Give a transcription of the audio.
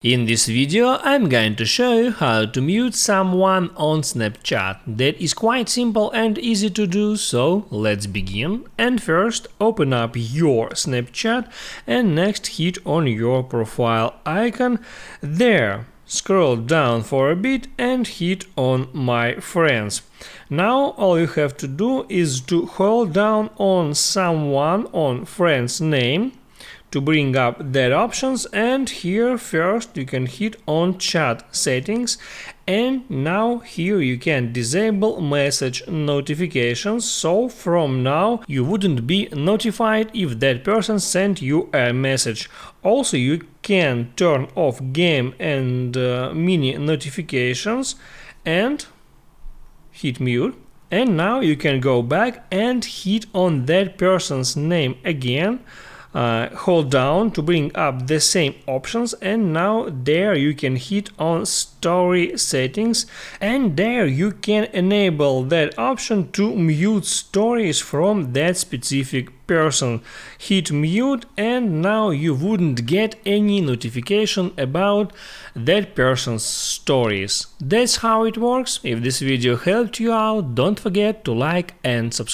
In this video, I'm going to show you how to mute someone on Snapchat. That is quite simple and easy to do, so let's begin. And first, open up your Snapchat and next hit on your profile icon. There, scroll down for a bit and hit on My Friends. Now all you have to do is to hold down on someone on friend's name to bring up that options, and here first you can hit on chat settings, and now here you can disable message notifications, so from now you wouldn't be notified if that person sent you a message. Also you can turn off game and mini notifications and hit mute. And now you can go back and hit on that person's name again. Hold down to bring up the same options, and now there you can hit on story settings, and there you can enable that option to mute stories from that specific person. Hit mute and now you wouldn't get any notification about that person's stories. That's how it works. If this video helped you out, don't forget to like and subscribe.